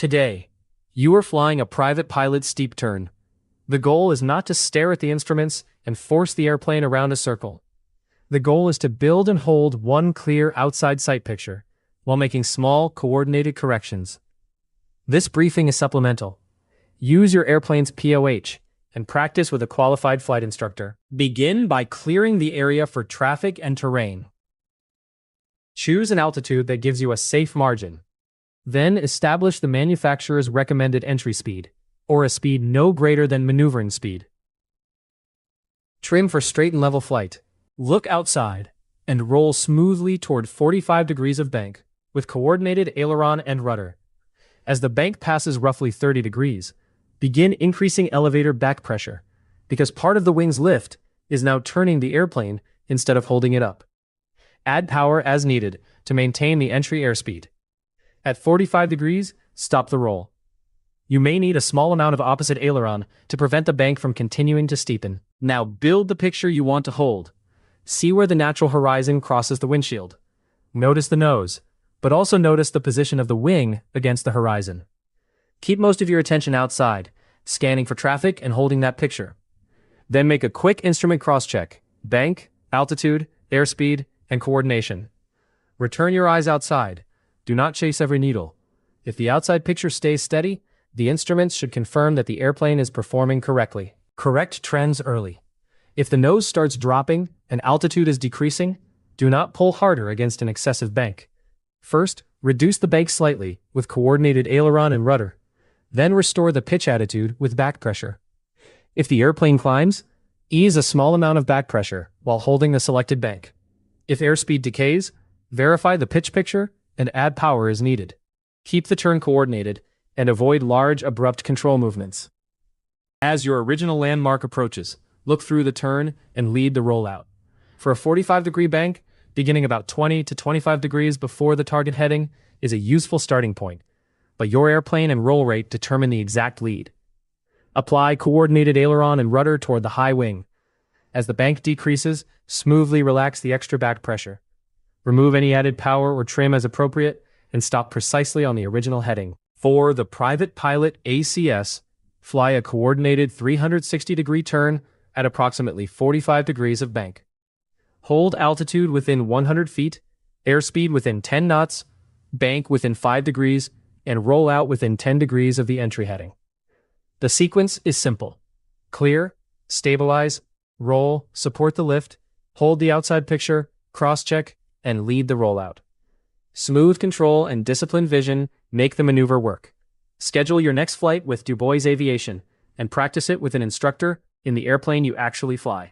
Today, you are flying a private pilot steep turn. The goal is not to stare at the instruments and force the airplane around a circle. The goal is to build and hold one clear outside sight picture, while making small, coordinated corrections. This briefing is supplemental. Use your airplane's POH and practice with a qualified flight instructor. Begin by clearing the area for traffic and terrain. Choose an altitude that gives you a safe margin. Then establish the manufacturer's recommended entry speed, or a speed no greater than maneuvering speed. Trim for straight and level flight. Look outside and roll smoothly toward 45 degrees of bank with coordinated aileron and rudder. As the bank passes roughly 30 degrees, begin increasing elevator back pressure, because part of the wing's lift is now turning the airplane instead of holding it up. Add power as needed to maintain the entry airspeed. At 45 degrees, stop the roll. You may need a small amount of opposite aileron to prevent the bank from continuing to steepen. Now build the picture you want to hold. See where the natural horizon crosses the windshield. Notice the nose, but also notice the position of the wing against the horizon. Keep most of your attention outside, scanning for traffic and holding that picture. Then make a quick instrument cross-check: bank, altitude, airspeed, and coordination. Return your eyes outside. Do not chase every needle. If the outside picture stays steady, the instruments should confirm that the airplane is performing correctly. Correct trends early. If the nose starts dropping and altitude is decreasing, do not pull harder against an excessive bank. First, reduce the bank slightly with coordinated aileron and rudder. Then restore the pitch attitude with back pressure. If the airplane climbs, ease a small amount of back pressure while holding the selected bank. If airspeed decays, verify the pitch picture and add power as needed. Keep the turn coordinated and avoid large, abrupt control movements. As your original landmark approaches, look through the turn and lead the rollout. For a 45-degree bank, beginning about 20 to 25 degrees before the target heading is a useful starting point, but your airplane and roll rate determine the exact lead. Apply coordinated aileron and rudder toward the high wing. As the bank decreases, smoothly relax the extra back pressure. Remove any added power or trim as appropriate, and stop precisely on the original heading. For the private Pilot ACS, fly a coordinated 360-degree turn at approximately 45 degrees of bank. Hold altitude within 100 feet, airspeed within 10 knots, bank within 5 degrees, and roll out within 10 degrees of the entry heading. The sequence is simple: clear, stabilize, roll, support the lift, hold the outside picture, cross-check, and lead the rollout. Smooth control and disciplined vision make the maneuver work. Schedule your next flight with DuBois Aviation and practice it with an instructor in the airplane you actually fly.